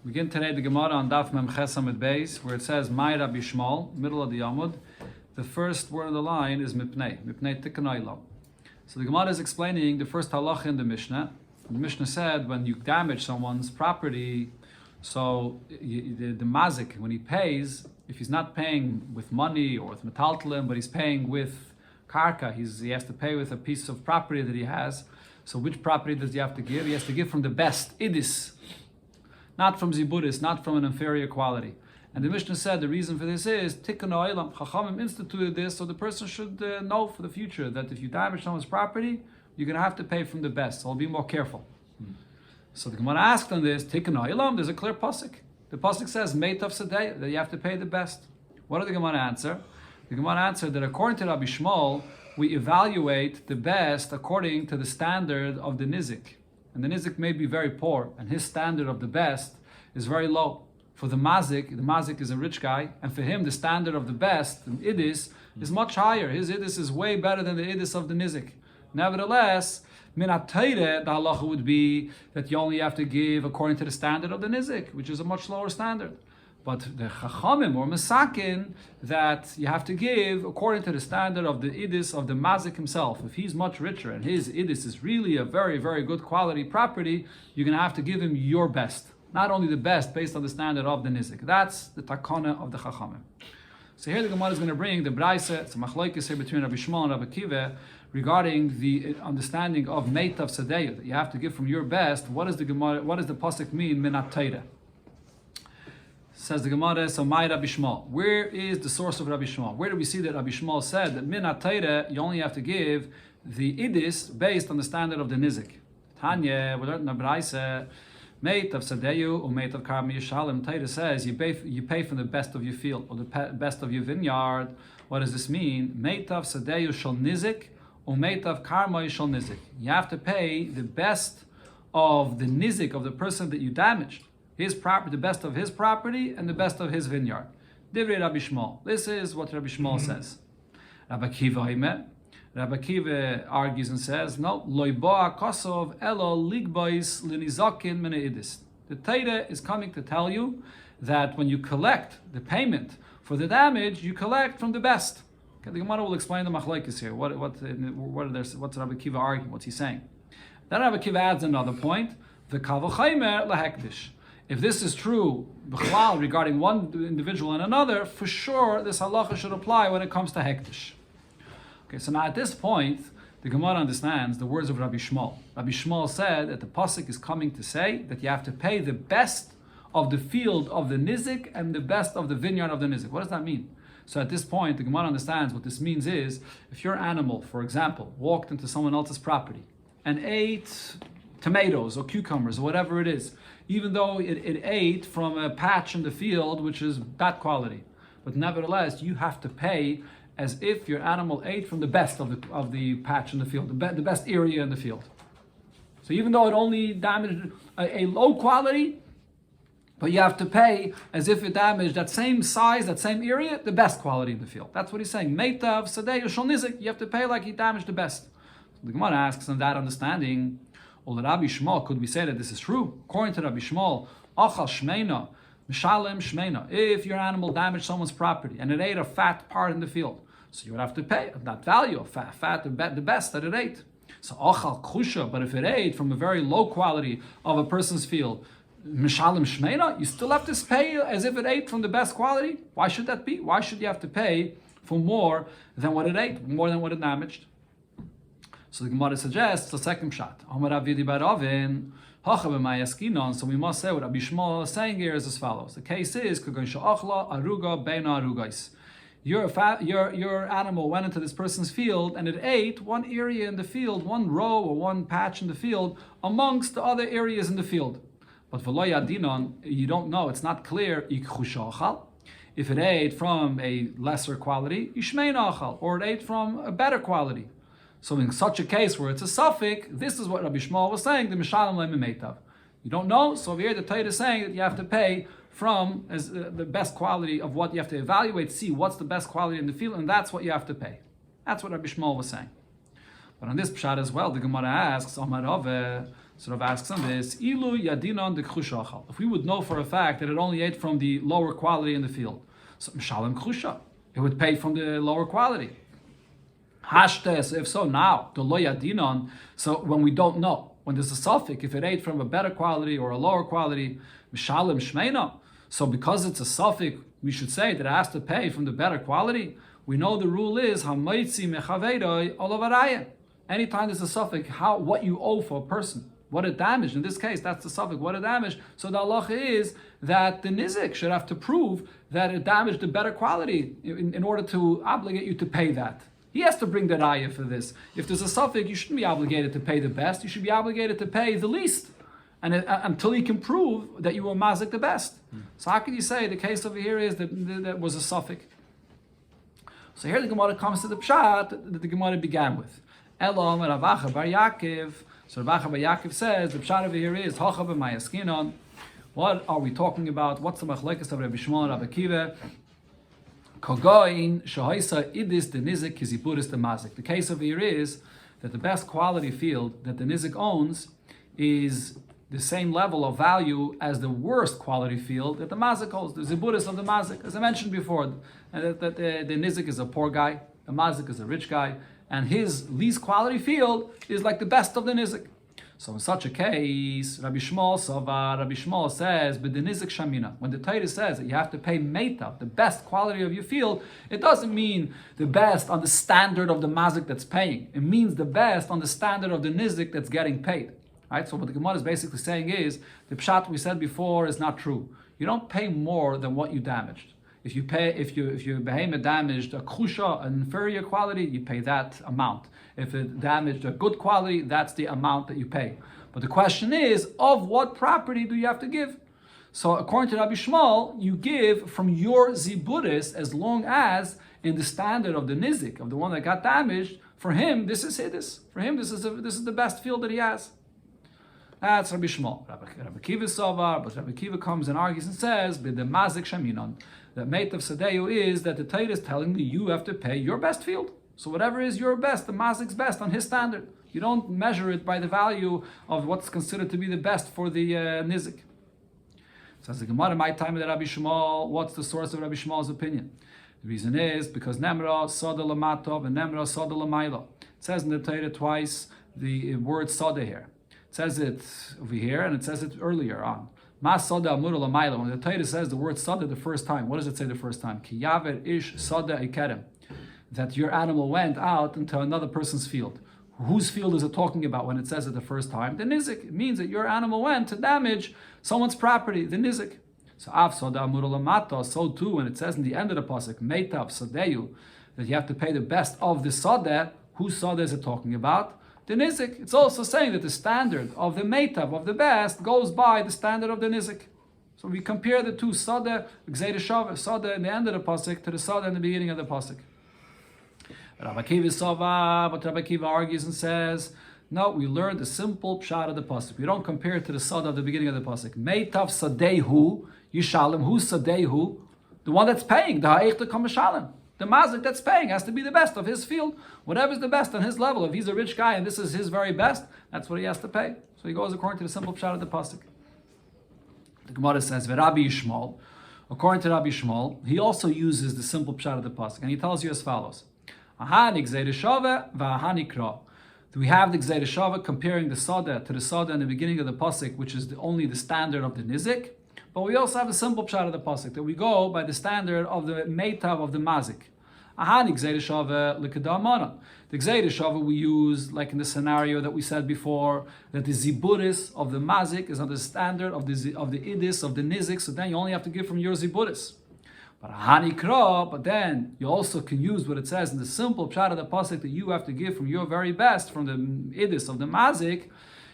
We begin today the Gemara on Daf Mem Ches Amud Beis, where it says Mai Rabbi Shmuel, middle of the Amud. The first word of the line is Mipnei Tikkun Olam. So the Gemara is explaining the first halacha in the Mishnah. The Mishnah said when you damage someone's property, so the mazik, when he pays, if he's not paying with money or with metaltalim, but he's paying with karka, he has to pay with a piece of property that he has. So which property does he have to give? He has to give from the best, idis, not from ziburis, not from an inferior quality. And the Mishnah said the reason for this is Tikkun Olam. Chachamim instituted this so the person should know for the future that if you damage someone's property, you're going to have to pay from the best. So I'll be more careful. So the Gemara asked on this, Tikkun Olam, there's a clear pasuk. The pasuk says Meitav Sadeh, that you have to pay the best. What did the Gemara answer? The Gemara answered that according to Rabbi Shmuel, we evaluate the best according to the standard of the nizik. And the nizik may be very poor, and his standard of the best is very low. For the mazik is a rich guy, and for him the standard of the best, the idis, is much higher. His idis is way better than the idis of the nizik. Nevertheless, minat Torah, the halacha would be that you only have to give according to the standard of the nizik, which is a much lower standard. But the chachamim or masakin, that you have to give according to the standard of the idis of the mazik himself. If he's much richer and his idis is really a very, very good quality property, you're going to have to give him your best. Not only the best based on the standard of the nizik. That's the takana of the chachamim. So here the Gemara is going to bring the braise, it's a machlokes here between Rabbi Shmuel and Rabbi Kiva regarding the understanding of meitav sadeh, that you have to give from your best. What does the pasuk mean, minat Torah? Says the Gemara, so my Rabbi Shmuel. Where is the source of Rabbi Shmuel? Where do we see that Rabbi Shmuel said that minat Torah, you only have to give the idis based on the standard of the nizik? Tanya, we learned in the braise, Meitav Sadeyu or Meitav Karmi Yishalim. Torah says you pay from the best of your field or the best of your vineyard. What does this mean? Meitav Sadeyu Shal Nizik or Meitav Karma Shal Nizik. You have to pay the best of the nizik of the person that you damaged. His property, the best of his property, and the best of his vineyard. Divrei Rabbi Shmuel. This is what Rabbi Shmuel says. Rabbi Kiva argues and says, no, loiboa kosov elo ligbois linizakin meneidis. The Torah is coming to tell you that when you collect the payment for the damage, you collect from the best. Okay, the Gemara will explain the machlokes here. What's Rabbi Kiva arguing? What's he saying? Then Rabbi Kiva adds another point. The kavachaymer lahekdish. If this is true, b'chlal, regarding one individual and another, for sure this halacha should apply when it comes to hektish. Okay, so now at this point, the Gemara understands the words of Rabbi Shmuel. Rabbi Shmuel said that the pasuk is coming to say that you have to pay the best of the field of the nizik and the best of the vineyard of the nizik. What does that mean? So at this point, the Gemara understands what this means is, if your animal, for example, walked into someone else's property and ate tomatoes or cucumbers or whatever it is, even though it ate from a patch in the field which is bad quality, but nevertheless you have to pay as if your animal ate from the best of the patch in the field, the best area in the field. So even though it only damaged a low quality, but you have to pay as if it damaged that same size, that same area, the best quality in the field. That's what he's saying. Meitav sadeh shel nizik. You have to pay like he damaged the best. So the Gemara asks on that understanding, well, Rabbi Shmuel, could we say that this is true? According to Rabbi Shmuel, achal shmeina, mishalem shmeina. If your animal damaged someone's property and it ate a fat part in the field, so you would have to pay that value of fat, the best that it ate. So achal kusha, but if it ate from a very low quality of a person's field, mishalem shmeina, you still have to pay as if it ate from the best quality. Why should that be? Why should you have to pay for more than what it ate, more than what it damaged? So the Gemara suggests the second shot. So we must say what Rabbi Shmuel is saying here is as follows. The case is your animal went into this person's field and it ate one area in the field, one row or one patch in the field amongst the other areas in the field. But you don't know, it's not clear if it ate from a lesser quality, or it ate from a better quality. So in such a case where it's a suffix, this is what Rabbi Shmuel was saying, the mishalem le'meitav. You don't know, so over here the Torah is saying that you have to pay from the best quality of what you have to evaluate, see what's the best quality in the field, and that's what you have to pay. That's what Rabbi Shmuel was saying. But on this pshat as well, the Gemara asks, Amar Rave, So Rav asks on this, Ilu yadinon de chusha. If we would know for a fact that it only ate from the lower quality in the field, so mishalem chusha, it would pay from the lower quality. Hashtes, if so, now the lo yadinon. So when we don't know, when there's a suffix, if it ate from a better quality or a lower quality, mishalem shmeina. So because it's a suffix, we should say that it has to pay from the better quality. We know the rule is hamaitzi mechaveiroi olavaraya. Anytime there's a suffix, what you owe for a person, what it damaged. In this case, that's the suffix, what it damaged. So the halacha is that the nizik should have to prove that it damaged the better quality in order to obligate you to pay that. He has to bring the raya for this. If there's a suffix, you shouldn't be obligated to pay the best. You should be obligated to pay the least, and until he can prove that you were mazik the best. So how can you say the case over here is that was a suffix? So here the Gemara comes to the pshat that the Gemara began with. Elom Ravacha Bar Yaakov. So Ravacha Bar Yaakov says the pshat over here is Hocha b'mayaskinon. What are we talking about? What's the machlekes of Rabbi Shmuel and Rabbi Akiva? Kogoin shahoisa idis the nizik kiziburis the mazik. The case over here is that the best quality field that the nizik owns is the same level of value as the worst quality field that the mazik holds, the ziburis of the mazik. As I mentioned before, that the nizik is a poor guy, the mazik is a rich guy, and his least quality field is like the best of the nizik. So in such a case, Rabbi Shmuel says, but the nizik shamina. When the Torah says that you have to pay meitav, the best quality of your field, it doesn't mean the best on the standard of the mazik that's paying. It means the best on the standard of the nizik that's getting paid. Right? So what the Gemara is basically saying is, the pshat we said before is not true. You don't pay more than what you damaged. If your behemoth damaged a kusha, an inferior quality, you pay that amount. If it damaged a good quality, that's the amount that you pay. But the question is, of what property do you have to give? So according to Rabbi Shmuel, you give from your ziburis as long as in the standard of the nizik, of the one that got damaged. For him, this is hidis. For him, this is the best field that he has. That's Rabbi Shmuel. Rabbi Akiva Savar, but Rabbi Akiva comes and argues and says, "B'de mazik shaminon." The mate of Sadeu is that the Torah is telling me you have to pay your best field. So whatever is your best, the mazik's best on his standard. You don't measure it by the value of what's considered to be the best for the nizik. Says the Gemara, my time of Rabbi Shmuel, what's the source of Rabbi Shmuel's opinion? The reason is because Nemra Sada Lamatov and Nemra Sada Lamayla. It says in the Torah twice the word Sada here. It says it over here and it says it earlier on. Mas Sada Amur Lamayla. When the Torah says the word Sada the first time, what does it say the first time? Ki Yaver Ish Sada Ikerem. That your animal went out into another person's field. Whose field is it talking about when it says it the first time? The nizik. It means that your animal went to damage someone's property, the nizik. So av soda amur lamata, so too when it says in the end of the pasuk, meitav sadeyu, that you have to pay the best of the sadeh. Whose sadeh is it talking about? The nizik. It's also saying that the standard of the meitav, of the best, goes by the standard of the nizik. So we compare the two sadeh, gzeir shaveh, sadeh in the end of the pasuk to the sadeh in the beginning of the pasuk. Rabbi Akiva Sava, but Rabbi Akiva argues and says, no, we learned the simple pshat of the pasuk. We don't compare it to the sada of the beginning of the pasuk. Meitav sadehu yishalem. Who's sadehu? The one that's paying. The ha'echta kamashalem. The mazik that's paying has to be the best of his field. Whatever's the best on his level. If he's a rich guy and this is his very best, that's what he has to pay. So he goes according to the simple pshat of the pasuk. The Gemara says, Rabbi Yishmael. According to Rabbi Shmuel, he also uses the simple pshat of the pasuk, and he tells you as follows. We have the Gzeir Shava comparing the Sada to the Sada in the beginning of the pasuk, which is only the standard of the nizik. But we also have a simple pshat of the pasuk that we go by the standard of the meitav of the mazik. The Gzeir Shava we use like in the scenario that we said before, that the ziburis of the mazik is on the standard of the idis of the nizik. So then you only have to give from your ziburis. But then you also can use what it says in the simple pshat of the pasuk that you have to give from your very best, from the idis of the mazik.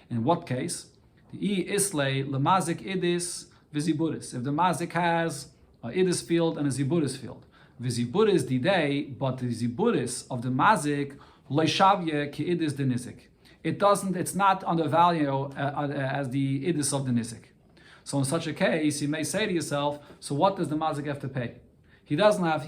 In what case? The islay lemazik idis viziburis. If the mazik has a idis field and a ziburis field, viziburis didei, but the ziburis of the mazik loishavye ki idis the nizik. It's not on the value as the idis of the nizik. So in such a case, you may say to yourself, so what does the mazik have to pay? He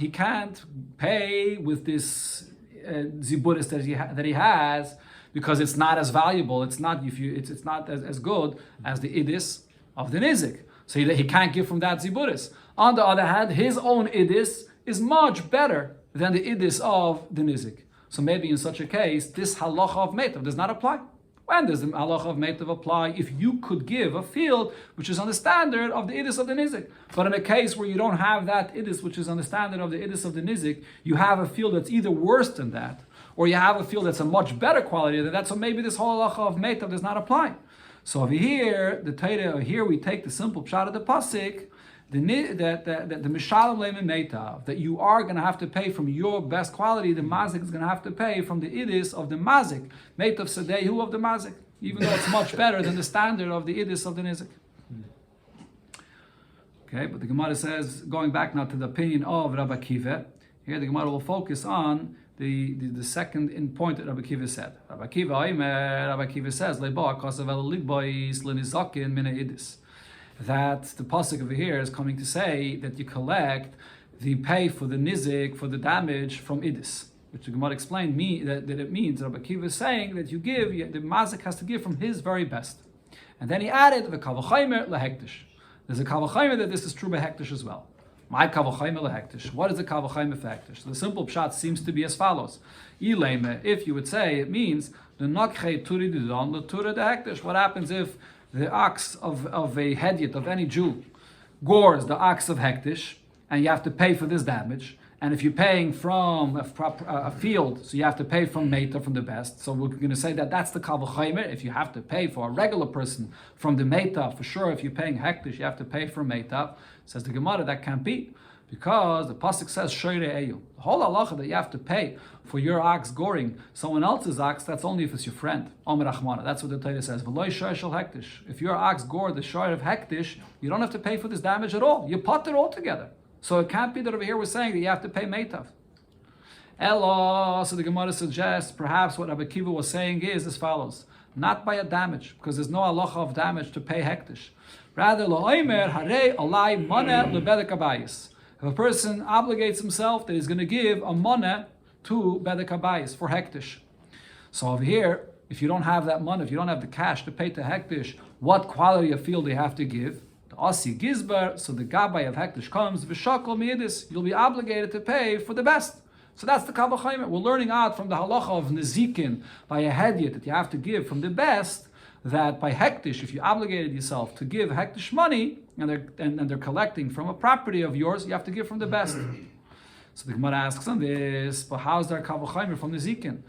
can't pay with this ziburis that he has, because it's not as valuable. It's not it's not as good as the idis of the nizik. So he can't give from that ziburis. On the other hand, his own idis is much better than the idis of the nizik. So maybe in such a case, this halacha of meitav does not apply. When does the halacha of meitav apply? If you could give a field which is on the standard of the idis of the nizik. But in a case where you don't have that idis which is on the standard of the idis of the nizik, you have a field that's either worse than that, or you have a field that's a much better quality than that, so maybe this whole halacha of meitav does not apply. So over here, here we take the simple pshat of the pasuk, the mishalem leimen meitav, that you are going to have to pay from your best quality. The mazik is going to have to pay from the idis of the mazik, meitav sadehu of the mazik, even though it's much better than the standard of the idis of the nizik. Okay, but the Gemara says, going back now to the opinion of Rabbi Akiva, here the Gemara will focus on the second in point that Rabbi Akiva said. Rabbi Akiva says, that the pasuk over here is coming to say that you collect the pay for the nizik, for the damage from idis, which the Gemara explained that it means Rabbi Akiva is saying that the mazik has to give from his very best. And then he added the kavachaymer lehektish. There's a kavachaymer that this is true by hektish as well. My kavachaymer lehektish. What is the kavachaymer for hektish? So the simple pshat seems to be as follows. If you would say, it means the nakche turi didon the tura de hektish. What happens if the ox of a hedyot of any Jew gores the ox of hektish, and you have to pay for this damage? And if you're paying from a field, so you have to pay from meita, from the best. So we're going to say that that's the kavachaymer. If you have to pay for a regular person from the meita, for sure, if you're paying hektish, you have to pay for meita. Says the Gemara, that can't be, because the pasuk says shoyre eyu. The whole halacha that you have to pay for your ox goring someone else's ox, that's only if it's your friend. Omer Achmana. That's what the Torah says. V'loy shoy shel hektish. If your ox gored the shoy of hektish, you don't have to pay for this damage at all. You pot it all together. So it can't be that over here we're saying that you have to pay meitav. Elo, so the Gemara suggests perhaps what Rabbi Akiva was saying is as follows: not by a damage, because there's no halacha of damage to pay hektish. Rather, lo'omer harei alai moneh lebedek abayis. If a person obligates himself that he's going to give a moneh to bedek abayis for hektish. So over here, if you don't have that money, if you don't have the cash to pay to hektish, what quality of field do you have to give? The Asi Gizbar, so the Gabbai of hektish comes, V'shakol mi'idis, you'll be obligated to pay for the best. So that's the kavachaymer. We're learning out from the halacha of nezikin, by a hedyot that you have to give from the best, that by hektish, if you obligated yourself to give hektish money, and they're collecting from a property of yours, you have to give from the best. So the Gemara asks on this, but how is there kavachaymer from nezikin?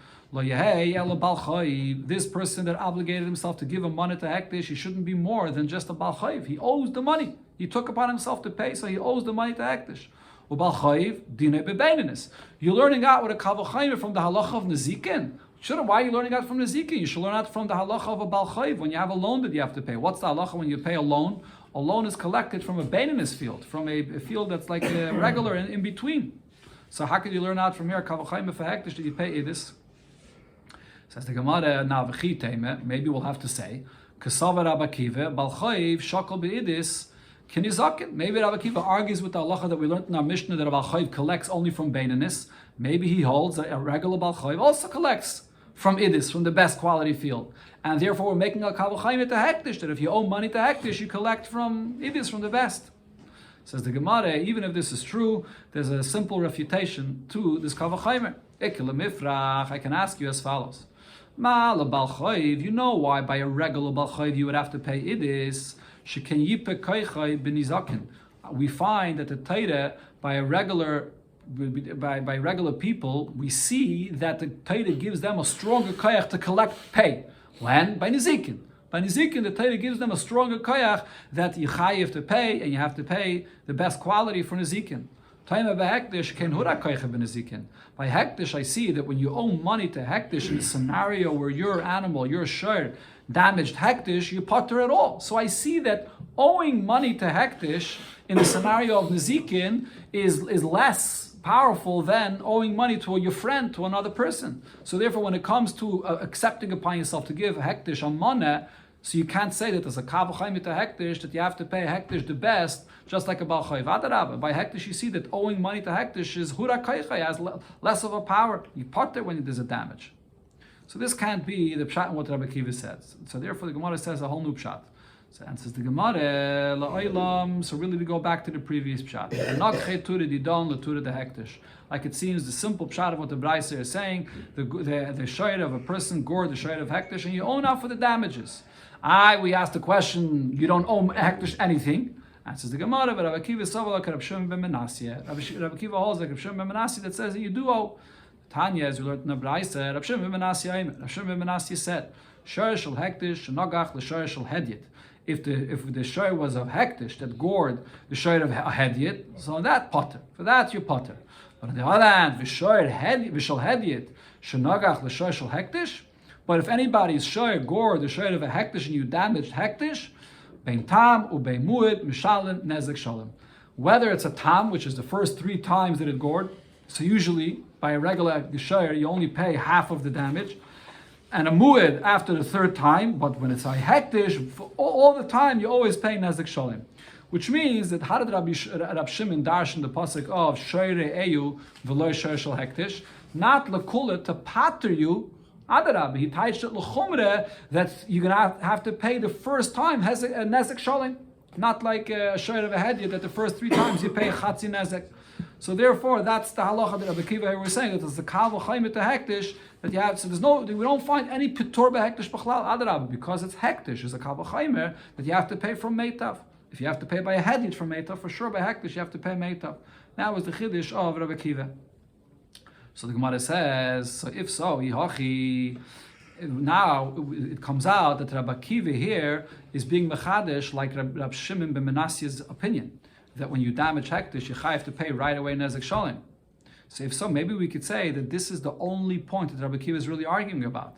This person that obligated himself to give a money to hektish, he shouldn't be more than just a bal chayiv. He owes the money. He took upon himself to pay, so he owes the money to hektish. Ubal chayiv dine bebeininus. You're learning out what a kavachaymer from the halacha of nezikin. Why are you learning out from nezikin? You should learn out from the halacha of a bal chayiv. When you have a loan that you have to pay, what's the halacha when you pay a loan? A loan is collected from a beininus field, from a field that's like a regular and in between. So how could you learn out from here kavachaymer for hektish that you pay idis? Says the Gemara, now maybe we'll have to say, Kasava Rabbi Akiva, Bal Chayiv, Shakal Be'idis, Kinizakin. Maybe Rabbi Akiva argues with the halacha that we learned in our Mishnah that a Bal Chayiv collects only from Beinanis. Maybe he holds that a regular Bal Chayiv also collects from Idis, from the best quality field. And therefore we're making a Kavachayim to hektish, that if you owe money to hektish, you collect from Idis, from the best. Says the Gemara, even if this is true, there's a simple refutation to this Kavachayim. I can ask you as follows. You know why by a regular bal chayiv you would have to pay idis. We find that the Torah by regular people, we see that the Torah gives them a stronger koyach to collect pay. When? By nizikin. By nizikin, the Torah gives them a stronger koyach that you chayiv to pay, and you have to pay the best quality for nizikin. By hektish, I see that when you owe money to hektish in a scenario where your animal, your shir, damaged hektish, you putter it all. So I see that owing money to hektish in the scenario of nezikin is less powerful than owing money to your friend, to another person. So therefore, when it comes to accepting upon yourself to give hektish on money, so you can't say that there's a kavachayim to hektish, that you have to pay hektish the best, just like a bal chayiv. Adarabah, by hektish you see that owing money to hektish is hura kaycha, has less of a power. You part it when there's a damage. So this can't be the pshat in what Rabbi Akiva says. So therefore the Gemara says a whole new pshat. So answers the Gemara, la'olam, so really we go back to the previous pshat. Like it seems the simple pshat of what the Braisa is saying, the shayr of a person, gored the shayr of hektish, and you own up for the damages. We asked the question, you don't owe hektish anything. Answers the Gemara, but Rabbi Akiva Savala Rab Shimon ben Menashe. Rabbi Akiva holds like Rab Shimon ben Menashe that says that you do owe. Tanya, as we learned in the Braisa, Rab Shimon ben Menashe, Rab Shimon ben Menashe said, Shayr shel hektish, nogach l'shayr shel hedyet. If the shayr was of hektish that gored the shayr of hedyet, so that potter. For that you potter. But on the other hand, v'shayr hedyet, shenogach l'shayr shel hektish. But if anybody's shayr gored the shayr of a hektish and you damaged hektish, bein tam ubein mu'id mishalim nezek shalom. Whether it's a tam, which is the first 3 times that it gored, so usually by a regular shayr you only pay half of the damage, and a mu'id after the 3rd time, but when it's a hektish, for all the time you always pay nezek shalom. Which means that how did Rab Shimon darshan the pasuk of shayre eyu v'lo shayr shel hektish, not lekula to pater you. Adarab, he touched it l'chumre that you're gonna have to pay the first time nezek shalom, not like a shayr of a hedyet that the first 3 times you pay chatzi nezek. So therefore, that's the halacha that Rabbi Akiva was saying, that it's the kal v'chaim to hektish that you have. So we don't find any pitur behektish b'chlal. Adarab, because it's hektish, it's a kal v'chaimer that you have to pay from meitav. If you have to pay by a hedyet from meitav, for sure by hektish you have to pay meitav. That was the chiddush of Rabbi Akiva. So the Gemara says, so if so, now it comes out that Rabbi Akiva here is being mechadesh like Rab Shimon ben Menashe's opinion, that when you damage hektish, you have to pay right away nezek shalom. So if so, maybe we could say that this is the only point that Rabbi Akiva is really arguing about.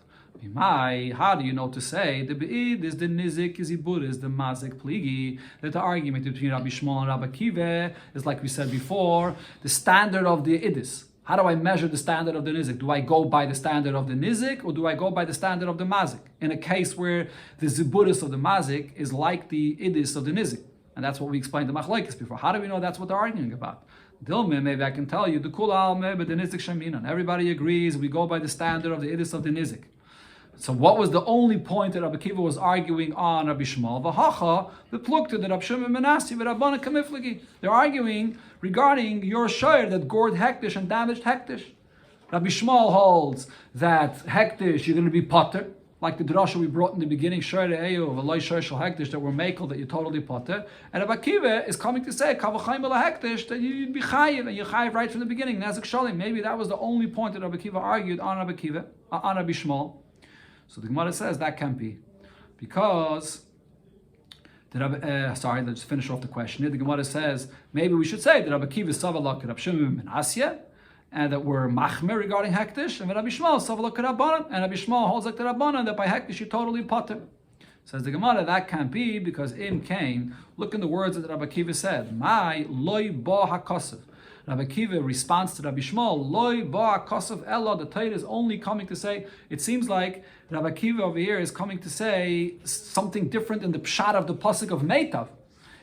How do you know to say the be'id is the nizik, is ibur, is the mazik pligi, that the argument between Rabbi Shmuel and Rabbi Akiva is, like we said before, the standard of the idis. How do I measure the standard of the nizik? Do I go by the standard of the nizik, or do I go by the standard of the mazik? In a case where the ziburis of the mazik is like the idis of the nizik. And that's what we explained to Machlokes before. How do we know that's what they're arguing about? Dilme, maybe I can tell you, the kul alme, but the nizik shaminan. Everybody agrees we go by the standard of the idis of the nizik. So what was the only point that Rabbi Akiva was arguing on Rabbi Shmuel? V'hacha, the plukta, the Rab Shimon ben Menashe, v'Rabbana kamiflagi. They're arguing regarding your shayr that gored hektish and damaged hektish. Rabbi Shmuel holds that hektish, you're going to be potter, like the drasha we brought in the beginning, shayr eyu, v'loy shayr shel hektish, that were makel, that you're totally potter. And Rabbi Akiva is coming to say, kavachayim el hektish, that you'd be chayiv, and you're chayiv right from the beginning, nezek shalom. Maybe that was the only point that Rabbi Akiva argued on Rabbi Shmuel. So the Gemara says that can't be, because let's finish off the question here. The Gemara says maybe we should say that Rabbi Akiva savalak Rab Shimon ben Menashe, and that we're machmer regarding hektish, and Rabbi Shmuel savalak Rabbanan, and Rabbi Shmuel holds like the Rabbanan that by hektish you totally potter. Says the Gemara that can't be, because im kain. Look in the words that Rabbi Akiva said. My loy ba hakosav. Rabbi Akiva responds to Rabbi Shmuel, Loi ba kosav ella, the Torah is only coming to say, it seems like Rabbi Akiva over here is coming to say something different in the pshat of the pasuk of Meitav.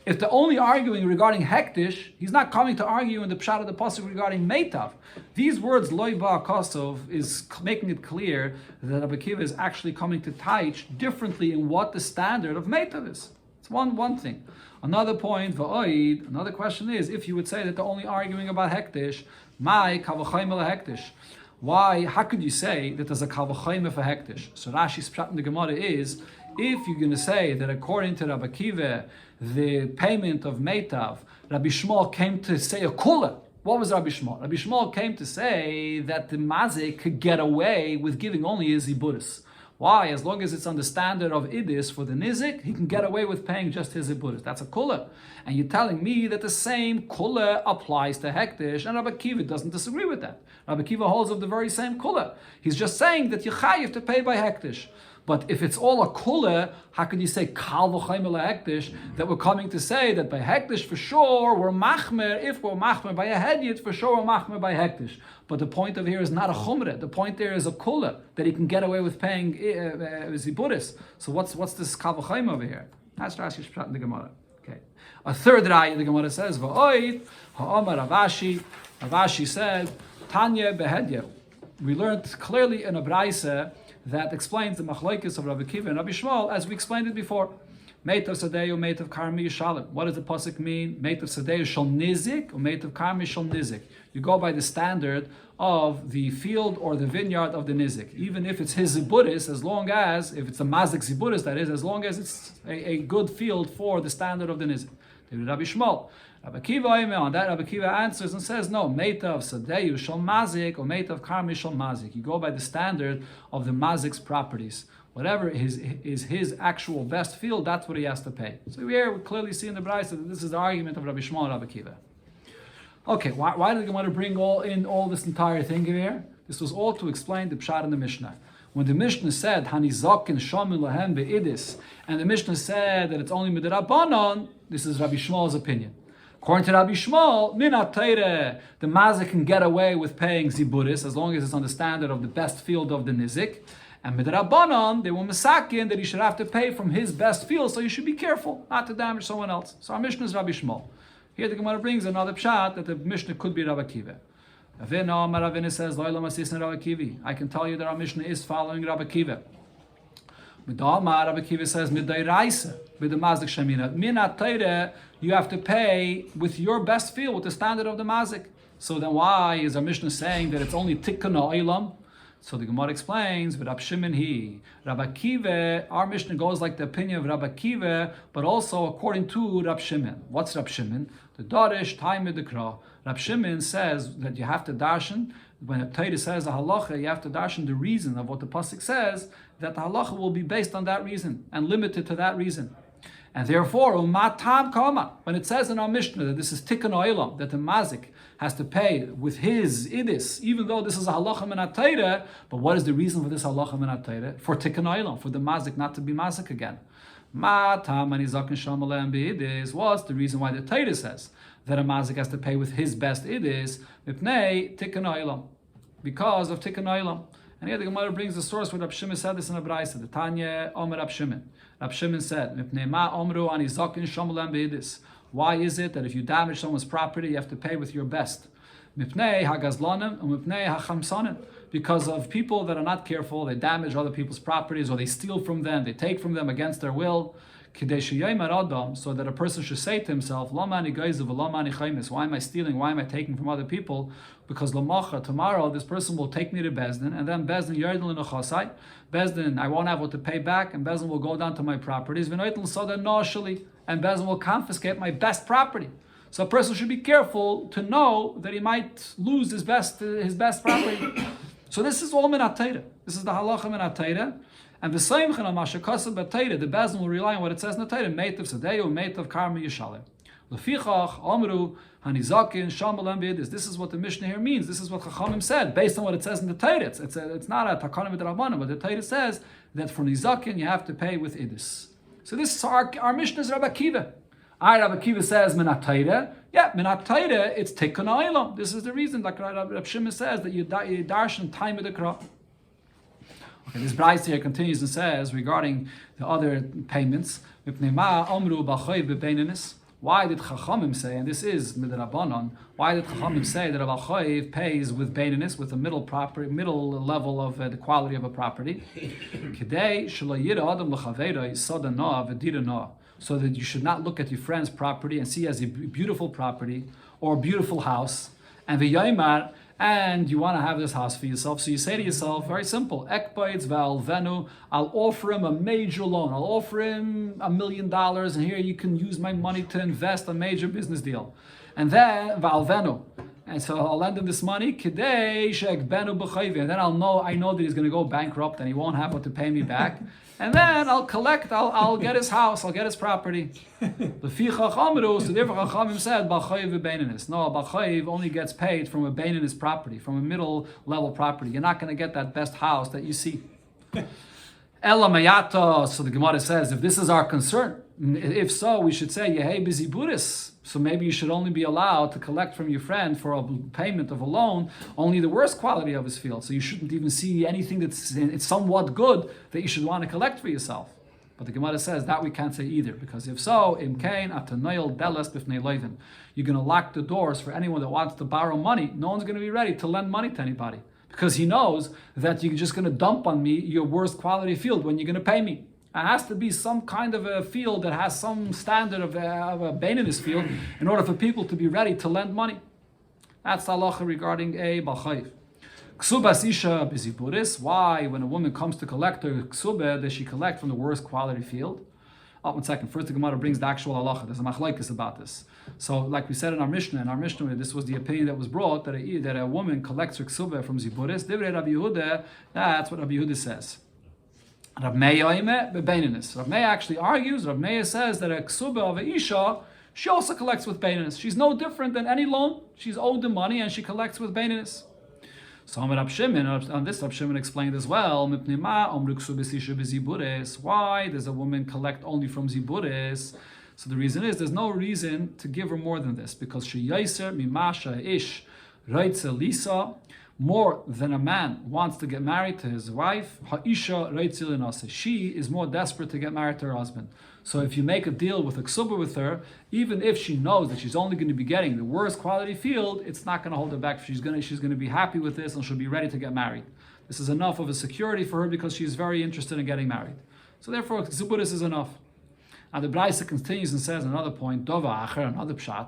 If they're only arguing regarding hektish, he's not coming to argue in the pshat of the pasuk regarding Meitav. These words, Loi ba kosav, is making it clear that Rabbi Akiva is actually coming to teach differently in what the standard of Meitav is. It's one thing. Another point, another question is, if you would say that they're only arguing about hektish, my kavachayim el hektish. Why? How could you say that there's a kavachayim for hektish? So Rashi's pshat in the Gemara is, if you're going to say that according to Rabbi Akiva, the payment of meitav, Rabbi Shmuel came to say a kula. What was Rabbi Shmuel? Rabbi Shmuel came to say that the mazik could get away with giving only his ziburis. Why? As long as it's on the standard of idis for the nizik, he can get away with paying just his ziburis. That's a kula. And you're telling me that the same kula applies to hektish, and Rabbi Akiva doesn't disagree with that. Rabbi Akiva holds of the very same kula. He's just saying that you chayiv to pay by hektish. But if it's all a kula, how could you say kal v'chaim el hektish, that we're coming to say that by hektish for sure we're machmer, if we're machmer by a hedyet, for sure we're machmer by hektish. But the point of here is not a chumrah. The point there is a kula, that he can get away with paying ziburis. So what's this kal v'chaim over here? That's Rashi's pshat in the Gemara. Okay. A third raya the Gemara says, v'oid ha'omar Ravashi. Ravashi said, Tanya behedya. We learned clearly in a braisa that explains the machlokes of Rabbi Akiva and Rabbi Shmuel, as we explained it before. Meit of Sadeyu, Meit of Karmi Yishalim. What does the pasuk mean? Meit of Sadeyu shall nizik, or Meit of Karmi shall nizik. You go by the standard of the field or the vineyard of the nizik. Even if it's his ziburis, as long as, if it's a mazik ziburis, that is, as long as it's a good field for the standard of the nizik. Rabbi Shmuel. Rabbi Akiva, on that, Rabbi Akiva answers and says, no, Meit of Sadeyu shall mazik, or Meit of Karmi shall mazik. You go by the standard of the mazik's properties. Whatever is his actual best field, that's what he has to pay. So here we clearly see in the Brayso that this is the argument of Rabbi Shmuel and Rabbi Akiva. Okay, why did the Gemara bring all this entire thing here? This was all to explain the Pshat in the Mishnah. When the Mishnah said, Hanizakin Shamil Lahem Be'idis, and the Mishnah said that it's only Midrabanan, this is Rabbi Shmuel's opinion. According to Rabbi Shmuel, Minat Teire, the Mazik can get away with paying Ziburis as long as it's on the standard of the best field of the Nizik. And Midrabanan, they were Masakin that he should have to pay from his best field, so you should be careful not to damage someone else. So our Mishnah is Rabbi Shmuel. Here the Gemara brings another pshat that the Mishnah could be Rabbi Akiva. Ravina says, I can tell you that our Mishnah is following Rabbi Akiva. Rabbi Akiva says, with the Mazik Shemina. Minat Teire, you have to pay with your best field, with the standard of the Mazik. So then why is our Mishnah saying that it's only Tikkun Olam? So the Gemara explains, with Rab Shimon Rabbi Akiva, our Mishnah goes like the opinion of Rabbi Akiva, but also according to Rab Shimon. What's Rab Shimon? The Darish Taimid Dekra. Rab Shimon says that you have to darshan, when a Torah says a halacha, you have to darshan the reason of what the pasuk says, that the halacha will be based on that reason and limited to that reason. And therefore, umatam kama, when it says in our Mishnah that this is tikkun olam, that the mazik has to pay with his idis, even though this is a halacha min ha-Torah, but what is the reason for this halacha min ha-Torah? For tikkun olam, for the mazik not to be mazik again. Matam anizakin shamalem beidis. What's the reason why the Torah says that a mazik has to pay with his best idis? Mipnei tikkun olam, because of tikkun olam. And here the Gemara brings the source where Rab Shimon said this in a Brayso. The Tanya Omer Rab Shimon. Rab Shimon said, why is it that if you damage someone's property, you have to pay with your best? Because of people that are not careful, they damage other people's properties, or they steal from them, they take from them against their will. So that a person should say to himself, why am I stealing? Why am I taking from other people? Because tomorrow this person will take me to Bezdin, and then Bezdin, I won't have what to pay back, and Bezdin will go down to my properties, and Bezdin will confiscate my best property. So a person should be careful to know that he might lose his best property. So this is all min ha-Torah. This is the halacha min ha-Torah. And the same kind of mashakasav b'Torah, the Bezdin will rely on what it says in the Torah, meit of Sadeyu, meit of Karmi Yishalim. Lefichach, Amru, Hanizakin, Shamalem B'Idis. This is what the Mishnah here means. This is what Chachamim said, based on what it says in the Torah. It's not a Takanim B'Drabbanan, but the Torah says that for Nizakin you have to pay with Idis. So this is our Mishnah is Rabbi Akiva. Rabbi Akiva says, min ha-Torah. Yeah, min ha-Torah, it's Tikkun Olam. This is the reason, like Rabbi Shimon says, that you darshan time of the crop. Okay, this Brayso here continues and says regarding the other payments, why did Chachamim say, and this is midrabanan, why did Chachamim say that a Balchayev pays with baininess, with a middle level of the quality of a property? So that you should not look at your friend's property and see as a beautiful property or a beautiful house, and v'yaymar, and you want to have this house for yourself, so you say to yourself, very simple, Ekbaitz v'alvenu, I'll offer him a major loan, I'll offer him $1 million, and here you can use my money to invest a major business deal. And then, v'alvenu, and so I'll lend him this money, Kidei she'ekbenu b'chayvi, and then I know that he's going to go bankrupt and he won't have what to pay me back. And then I'll get his house, I'll get his property. Lefichach amru, so therefore Chachamim said, Balchayev v'beininis. No, Balchayev only gets paid from a beininis property, from a middle level property. You're not going to get that best house that you see. Ela mayata, so the Gemara says, if this is our concern, if so, we should say, Yehei b'ziburis. So maybe you should only be allowed to collect from your friend for a payment of a loan only the worst quality of his field. So you shouldn't even see anything it's somewhat good that you should want to collect for yourself. But the Gemara says that we can't say either, because if so, imkain atanoil deles b'fnei loivin, you're going to lock the doors for anyone that wants to borrow money. No one's going to be ready to lend money to anybody, because he knows that you're just going to dump on me your worst quality field when you're going to pay me. It has to be some kind of a field that has some standard of a Beinonus field in order for people to be ready to lend money. That's the halacha regarding a balchayv. Ksubas isha biziburis. Why, when a woman comes to collect her ksubah, does she collect from the worst quality field? Oh, 1 second. First, the Gemara brings the actual halacha. There's a machlokes about this. So, like we said in our Mishnah, this was the opinion that was brought that a woman collects her ksubah from ziburis. Divrei Rabbi Yehuda. That's what Rabbi Yehuda says. Rav Meir actually argues. Rav Meir says that a ksubah of a isha, she also collects with Beinonus. She's no different than any loan. She's owed the money and she collects with Beinonus. So on this Rab Shimon explained as well, why does a woman collect only from ziburis? So the reason is there's no reason to give her more than this, because she yaiser mimasha ish reitze lisa, more than a man wants to get married to his wife, ha'isha reitze linase, she is more desperate to get married to her husband. So if you make a deal with a ksubah with her, even if she knows that she's only going to be getting the worst quality field, it's not going to hold her back. She's going to be happy with this and she'll be ready to get married. This is enough of a security for her because she's very interested in getting married. So therefore, ksubah is enough. And the Braisa continues and says another point, dova acher, another pshat.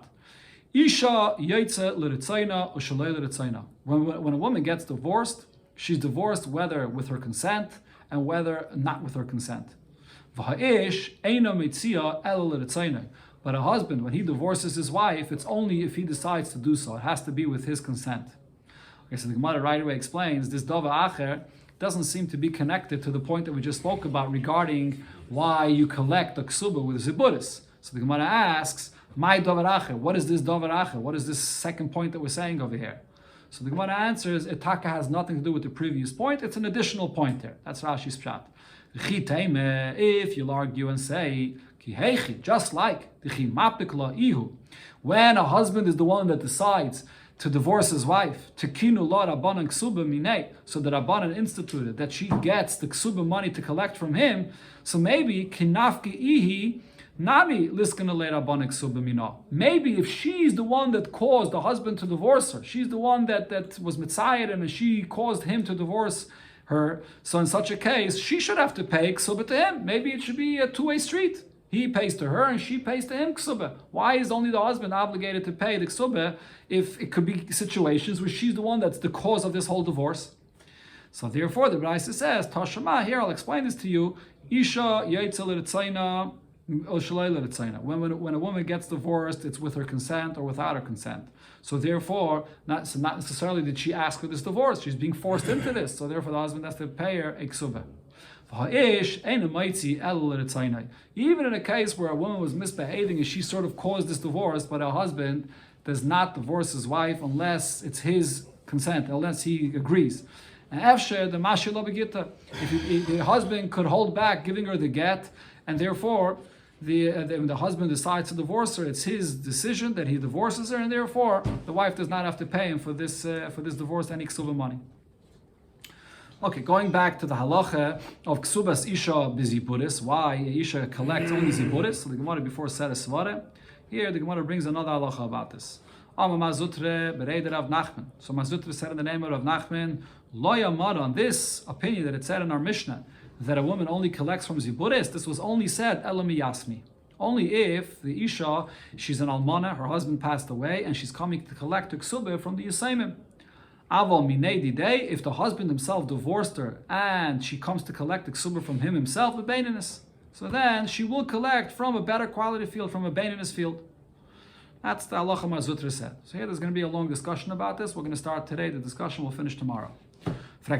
Isha yaitze l'ritzaina or shalei l'ritzaina. When a woman gets divorced, she's divorced whether with her consent and whether not with her consent. But a husband, when he divorces his wife, it's only if he decides to do so. It has to be with his consent. Okay, so the Gemara right away explains this dava acher doesn't seem to be connected to the point that we just spoke about regarding why you collect a ksubah with ziburis. So the Gemara asks, my davar acher, what is this davar acher? What is this second point that we're saying over here? So the Gemara answers, itaka has nothing to do with the previous point. It's an additional point there. That's Rashi's pshat. If you'll argue and say, just like when a husband is the one that decides to divorce his wife, so that Rabbanan instituted that she gets the ksuba money to collect from him, so maybe maybe if she's the one that caused the husband to divorce her, she's the one that was mitzayed and she caused him to divorce her, so in such a case, she should have to pay ksuba to him. Maybe it should be a two-way street. He pays to her and she pays to him ksuba. Why is only the husband obligated to pay the ksuba if it could be situations where she's the one that's the cause of this whole divorce? So therefore, the Braisa says, Tashama, here I'll explain this to you. Isha yaitzel l'ritzaina or shalei l'ritzaina. When a woman gets divorced, it's with her consent or without her consent. So therefore, not necessarily did she ask for this divorce. She's being forced into this. So therefore, the husband has to pay her a ksuba. Even in a case where a woman was misbehaving and she sort of caused this divorce, but her husband does not divorce his wife unless it's his consent, unless he agrees. And if the husband could hold back giving her the get, and therefore when the husband decides to divorce her, it's his decision that he divorces her, and therefore the wife does not have to pay him for this divorce any ksuba money. Okay, going back to the halacha of ksubas isha biziburis, why isha collects only ziburis. So the Gemara before said a svara. Here the Gemara brings another halacha about this. Mazutre bereider Rav Nachman. So Mazutre said in the name of Rav Nachman, lo yamad, on this opinion that it said in our Mishnah that a woman only collects from ziburis. This was only said elami yasmi. Only if the isha, she's an almana, her husband passed away, and she's coming to collect the ksubah from the yisaimim. Aval minei day, if the husband himself divorced her and she comes to collect the ksubah from him himself, a beinonus. So then she will collect from a better quality field, from a beinonus field. That's the halacha Mazutra said. So here there's going to be a long discussion about this. We're going to start today. The discussion will finish tomorrow. You're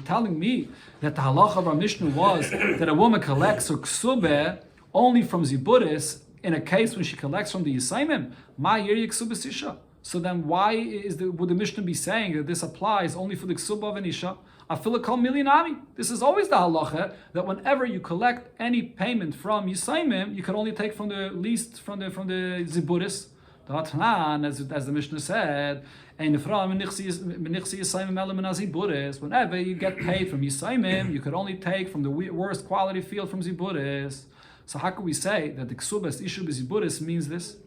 telling me that the halacha of our Mishnah was that a woman collects her ksubah only from ziburis in a case when she collects from the yisaimim. Ma yiri ksubah sisha. So then why would the Mishnah be saying that this applies only for the ksubah of an isha? Afilikal milinami. This is always the halacha that whenever you collect any payment from yisaimim, you can only take from the least from the ziburis. As the Mishnah said, whenever you get paid from yisaimim, you could only take from the worst quality field from ziburis. So how can we say that the ksubas ishu b'ziburis means this?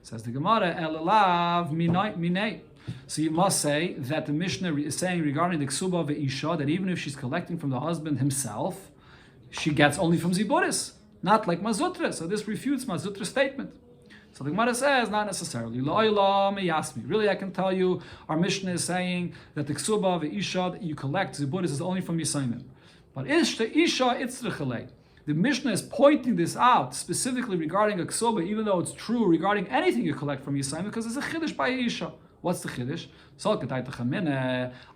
Says the Gemara, elalav minay. So you must say that the Mishnah is saying regarding the ksuba ve'isha that even if she's collecting from the husband himself, she gets only from ziburis, not like mazutra. So this refutes mazutra's statement. So the Gemara says, not necessarily. Really, I can tell you, our Mishnah is saying that the ksuba ve'isha that you collect ziburis is only from yisayimim. But isha itzrechalei. The Mishnah is pointing this out specifically regarding a ksuba, even though it's true regarding anything you collect from yisayimim, because it's a chiddush by isha. What's the chiddush?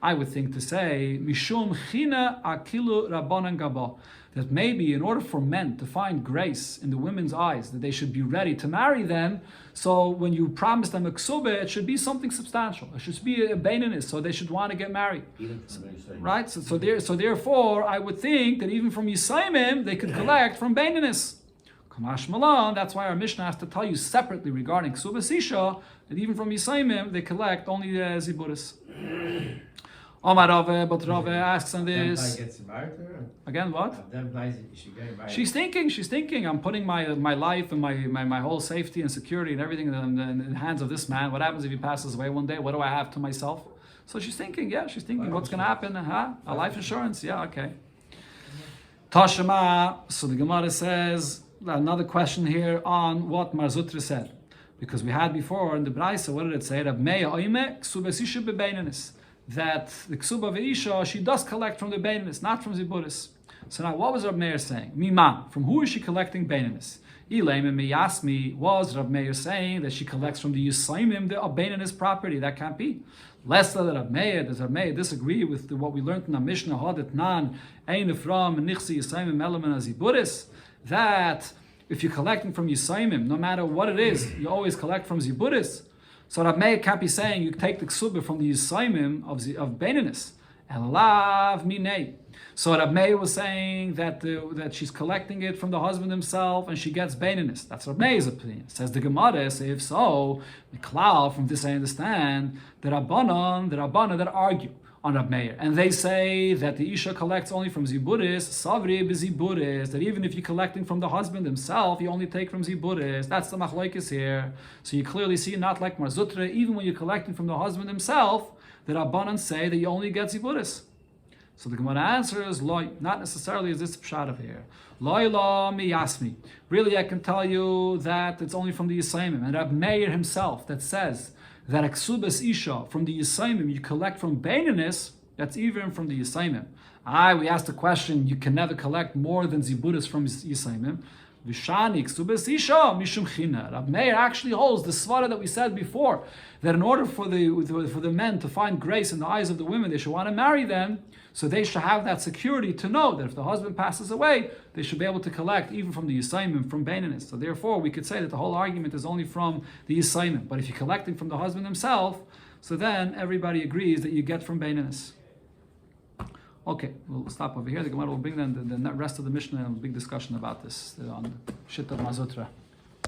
I would think to say mishum china akilu rabbanan gaba, that maybe in order for men to find grace in the women's eyes, that they should be ready to marry them. So when you promise them a ksuba, it should be something substantial. It should be a baininess, so they should want to get married, right? So therefore, I would think that even from yisayimim they could collect from baininess. Kamash Malan, that's why our Mishnah has to tell you separately regarding Ksuba Sisha, that even from Yisayimim, they collect only the Ziburis. Omar Rave, but Rave asks on this. Again, what? She's thinking, I'm putting my life and my whole safety and security and everything in the hands of this man. What happens if he passes away one day? What do I have to myself? So she's thinking, what's going to happen? A life insurance? Yeah, okay. Tashema, so the Gemara says, another question here on what Marzutra said, because we had before in the Braisa, what did it say? That the ksuba ve'isha, she does collect from the beinanis, not from ziburis. So now, what was Rab Meir saying? Miman, from who is she collecting beinanis? Ilaim and miyasmi, was Rab Meir saying that she collects from the yisayimim, the beinanis property? That can't be. Less than Rab Meir, does Rab Meir disagree with what we learned in the Mishnah? Hadet nan ein ifram nichsi yisayimim elamen aziburis. That if you're collecting from Yisayimim, no matter what it is, you always collect from Ziburis. So Rab Meir can't be saying you take the ksuba from the Yisayimim of Beinanis. Elav minei. So Rab Meir was saying that she's collecting it from the husband himself and she gets Beinanis. That's Rab Meir's opinion. Says the Gemara, say if so, the klal, from this I understand, the Rabbanan that argue on Rab Meir, and they say that the Isha collects only from Ziburis, Savri b'Ziburis, that even if you're collecting from the husband himself, you only take from Ziburis. That's the machlokes here. So you clearly see, not like Marzutra, even when you're collecting from the husband himself, the Rabbanan say that you only get Ziburis. So the Gemara answers, Loi, not necessarily is this pshat of here. Loi la miyasmi. Really, I can tell you that it's only from the Yisayimim. And Rab Meir himself that says that a ksubas isha from the Yisayimim you collect from Beinanis, that's even from the Yisayimim. We asked the question, you can never collect more than Ziburis from Yisayimim. Vishani ksubas isha mishum china. Rab Meir actually holds the svara that we said before, that in order for the men to find grace in the eyes of the women, they should want to marry them, so they should have that security to know that if the husband passes away, they should be able to collect even from the Yisayimim, from Beinanis. So therefore, we could say that the whole argument is only from the Yisayimim. But if you're collecting from the husband himself, so then everybody agrees that you get from Beinanis. Okay, we'll stop over here. The Gemara will bring then the rest of the Mishnah and a big discussion about this on Shit of Mazutra.